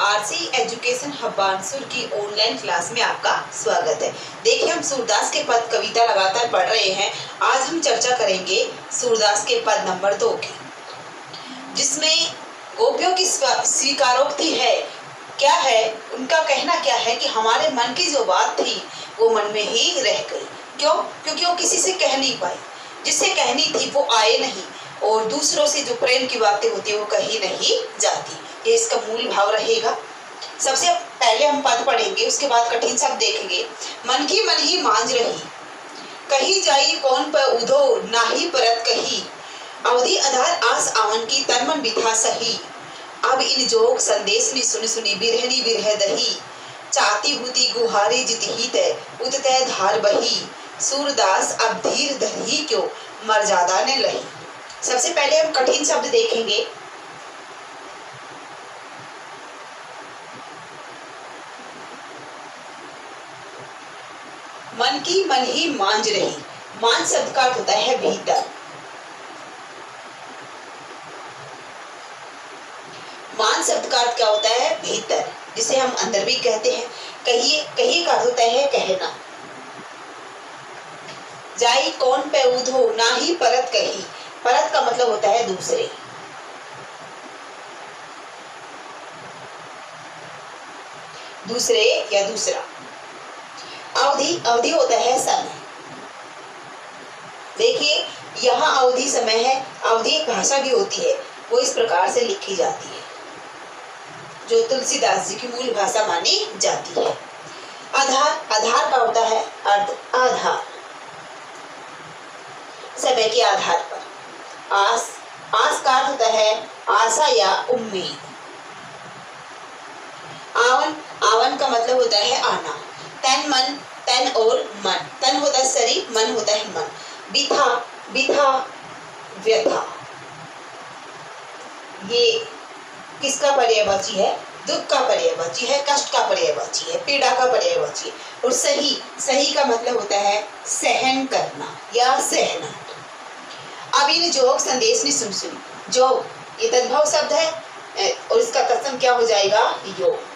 RC education hub Bansur की online class में आपका स्वागत है। देखिए, हम सूरदास के पद कविता लगातार पढ़ रहे हैं। आज हम चर्चा करेंगे सूरदास के पद नंबर 2 की, जिसमें गोपियों की स्वीकारोक्ति है। क्या है उनका कहना? क्या है कि हमारे मन की जो बात थी वो मन में ही रह गई। क्यों? क्योंकि वो किसी से कह नहीं पाई। जिससे कहनी थी वो आए नहीं, और दूसरों से जो प्रेम की बातें होती है वो कहीं नहीं जाती। ये इसका मूल भाव रहेगा। सबसे पहले हम पद पढ़ेंगे, उसके बाद कठिन शब्द देखेंगे। मन की मन ही मांझ रही, कही जाई कौन पर उधो, नाही परत कही। अवधि आधार आस आवन की, तन मन बिथा सही। अब इन जोग संदेश ने सुनी सुनी, बिरहनी बिरह दही। चाहती हुती गुहारी जित हित, उततै धार बही। सूरदास अब धीर धरही क्यों, मर्यादा ने लही। सबसे पहले हम कठिन शब्द देखेंगे। मन की मन ही मांझ रही। मांझ शब्द का अर्थ होता है भीतर। मांझ शब्द का अर्थ क्या होता है? भीतर, जिसे हम अंदर भी कहते हैं। कहिए कहिए का अर्थ होता है कहना। जाई कौन पे उधो, ना ही परत कही। परत का मतलब होता है दूसरे। दूसरे या दूसरा। अवधि, अवधि होता है समय। देखिए, यहाँ अवधि समय है। अवधि एक भाषा भी होती है, वो इस प्रकार से लिखी जाती है जो तुलसीदास जी की मूल भाषा मानी जाती है। आधार, आधार का होता है अर्थ आधार, समय के आधार पर। आस, आस का अर्थ होता है आशा या उम्मीद। आवन, आवन का मतलब होता है आना। तन मन, तन और मन। तन होता है शरीर, मन होता है मन। बिथा, बिथा व्यथा। ये किसका पर्यायवाची है? दुख का पर्यायवाची है, कष्ट का पर्यायवाची है, पीड़ा का पर्यायवाची है। और सही, सही का मतलब होता है सहन करना या सहना। अब इन जोग संदेश ने सुन सुनी। जोग ये तद्भव शब्द है और इसका तत्सम क्या हो जाएगा? योग।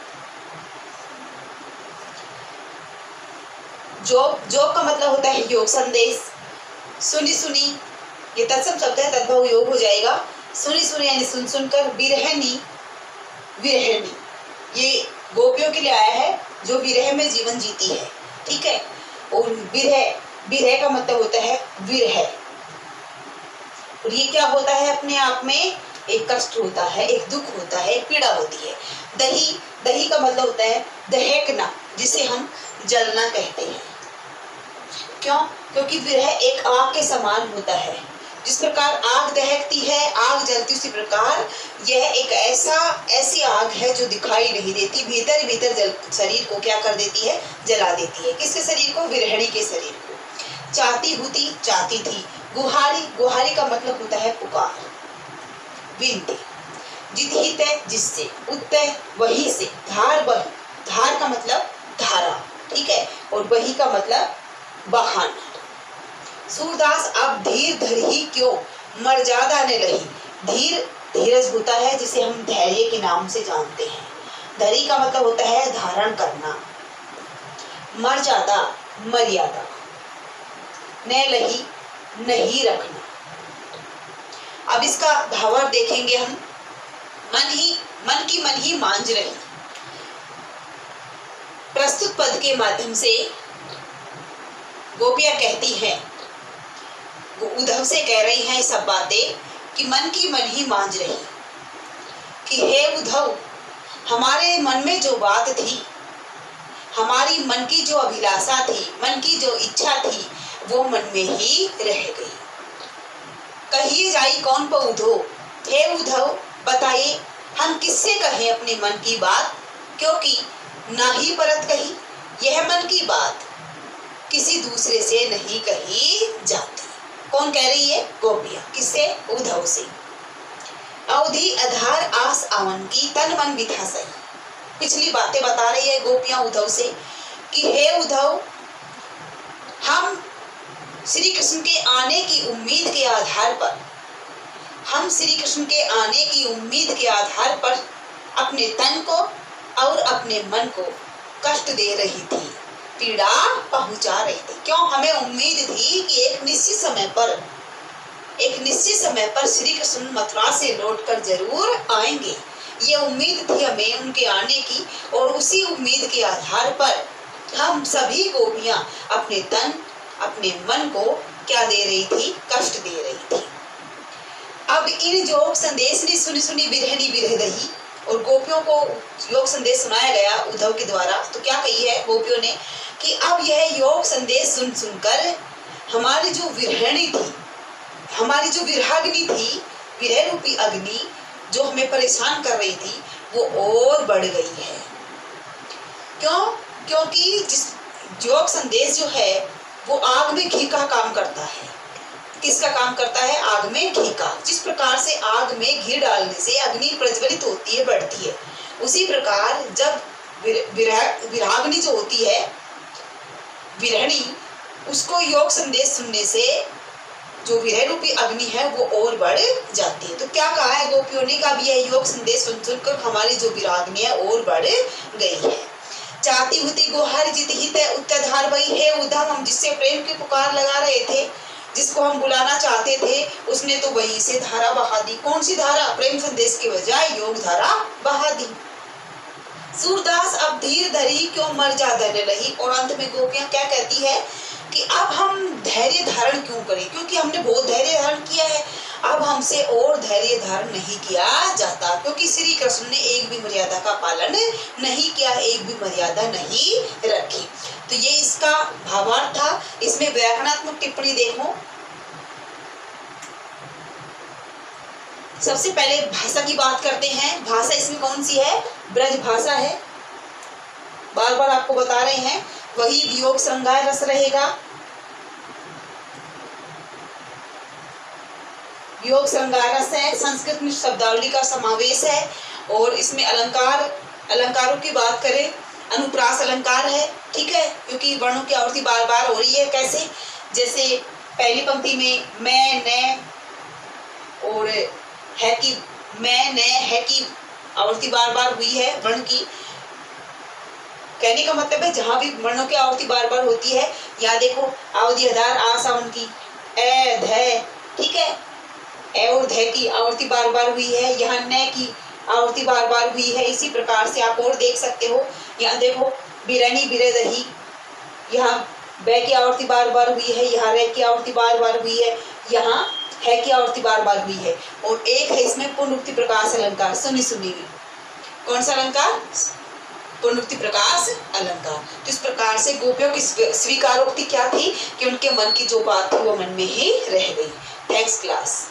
जोग, जोग का मतलब होता है योग। संदेश, सुनी सुनी ये तत्सम शब्द है, तद्भव योग हो जाएगा। सुनी सुनी यानी सुन सुनकर। बिरहनी, विरहनी ये गोपियों के लिए आया है जो विरह में जीवन जीती है। ठीक है। और विरह, विरह का मतलब होता है विरह। और ये क्या होता है? अपने आप में एक कष्ट होता है, एक दुख होता है, एक पीड़ा होती है। दही, दही का मतलब होता है दहकना, जिसे हम जलना कहते हैं। क्यों? क्योंकि विरह एक आग के समान होता है। जिस प्रकार आग दहकती है, आग जलती, उसी प्रकार यह एक ऐसी आग है जो दिखाई नहीं देती, भीतर भीतर शरीर को क्या कर देती है? जला देती है। किसके शरीर को? विरहणी के शरीर को। चाहती हुती, चाहती थी। गुहारी, गुहारी का मतलब होता है पुकार, विनती। जित हित है, जिससे। उत्तय, वही से। धार, बही, धार का मतलब धारा। ठीक है। और बही का मतलब बहाना। सूरदास अब धीर धरही क्यों, मर्यादा ने लही। धीर, धीरज होता है जिसे हम धैर्य के नाम से जानते हैं। धरी का मतलब होता है धारण करना। मर्यादा, मर्यादा। ने लही, नहीं रखना। अब इसका भावार्थ देखेंगे हम। मन ही, मन की मन ही मांझ रही। प्रस्तुत पद के माध्यम से गोपियां कहती हैं, वो उद्धव से कह रही हैं सब बातें कि मन की मन ही मांझ रही, कि हे उद्धव, हमारे मन में जो बात थी, हमारी मन की जो अभिलाषा थी, मन की जो इच्छा थी, वो मन में ही रह गई। कहिए जाई कौन पर उधो, हे उद्धव बताइए हम किससे कहें अपने मन की बात, क्योंकि ना ही परत कही। यह मन की बात किसी दूसरे से नहीं कही जाती। कौन कह रही है? गोपियां। किससे? उद्धव से। अवधि आधार आस आवन की, तन मन बिथा सही। पिछली बातें बता रही है गोपियां उद्धव से कि हे उद्धव, हम श्री कृष्ण के आने की उम्मीद के आधार पर, हम श्री कृष्ण के आने की उम्मीद के आधार पर अपने तन को और अपने मन को कष्ट दे रही थी, पीड़ा पहुंचा रही थी। क्यों? हमें उम्मीद थी कि एक निश्चित समय पर श्री कृष्ण मथुरा से लौटकर जरूर आएंगे। ये उम्मीद थी हमें उनके आने की, और उसी उम्मीद के आधार पर हम सभी गोपियां अपने तन अपने मन को क्या दे रही थी? कष्ट दे रही थी। अब इन योग संदेश ने सुनी सुनी बिरहनी बिरह रही, और गोपियों को योग संदेश सुनाया गया उद्धव के द्वारा। तो क्या कही है गोपियों ने कि अब यह योग संदेश सुन सुनकर हमारी जो विरहणी थी, हमारी जो विरहाग्नि थी, विरह रूपी अग्नि जो हमें परेशान कर रही थी, वो और बढ़ गई है। क्यों? क्योंकि जिस योग संदेश जो है वो आग में घी का काम करता है। किसका काम करता है? आग में घी का। जिस प्रकार से आग में घी डालने से अग्नि प्रज्वलित होती है, बढ़ती है, उसी प्रकार जब विरहाग्नि जो होती है, विरहणी, उसको योग संदेश सुनने से जो विरह रूपी अग्नि है वो और बढ़ जाती है। तो क्या कहा है गोपियों ने? का भी यह योग संदेश सुन सुनकर हमारी जो विराग्नि है और बढ़ गई है। चाहती हुती गोहर जित हित उत्तरधार वही है उद्धव। हम जिससे प्रेम की पुकार लगा रहे थे, जिसको हम बुलाना चाहते थे, उसने तो वहीं से धारा बहा दी। कौन सी धारा? प्रेम संदेश के बजाय योग धारा बहा दी। सूरदास अब धीर धरी क्यों मर जादन रही। और अंत में गोपियां क्या कहती है कि अब हम धैर्य धारण क्यों करें? क्योंकि हमने बहुत धैर्य धारण किया है, अब हमसे और धैर्य धारण नहीं किया जाता। क्योंकि श्री कृष्ण ने एक भी मर्यादा का पालन नहीं किया, एक भी मर्यादा नहीं रखी। तो ये इसका भावार्थ था। इसमें व्याकरणात्मक टिप्पणी देखो। सबसे पहले भाषा की बात करते हैं। भाषा इसमें कौन सी है? ब्रज भाषा है। बार बार आपको बता रहे हैं, वही वियोग श्रृंगार रस रहेगा। वियोग श्रृंगार रस है, संस्कृत में शब्दावली का समावेश है। और इसमें अलंकारों की बात करें, अनुप्रास अलंकार है, ठीक है, क्योंकि वर्णों की आवृत्ति बार बार हो रही है। कैसे? जैसे पहली पंक्ति में मैं न और है कि मैं न है की आवृत्ति बार बार हुई है वर्ण की। कहने का मतलब है जहां भी वर्णों की आवृत्ति बार बार होती है, यहाँ देखो अवधि आधार आ सावन की ए ध, ठीक है, ए और ध की आवृत्ति बार बार हुई है, यहाँ न की आवृत्ति बार बार हुई है। इसी प्रकार से आप और देख सकते हो। यहाँ देखो बिरनी बिरदही, यहाँ बै की आवृत्ति बार बार हुई है, यहाँ रे की आवृत्ति बार बार हुई है, यहाँ है की आवृत्ति बार बार हुई है। और एक है इसमें पुनरुक्ति प्रकाश अलंकार, सुनी सुनी में। कौन सा अलंकार? पुनरुक्ति प्रकाश अलंकार। तो इस प्रकार से गोपियों की स्वीकारोक्ति क्या थी कि उनके मन की जो बात थी वो मन में ही रह गई। Thanks class.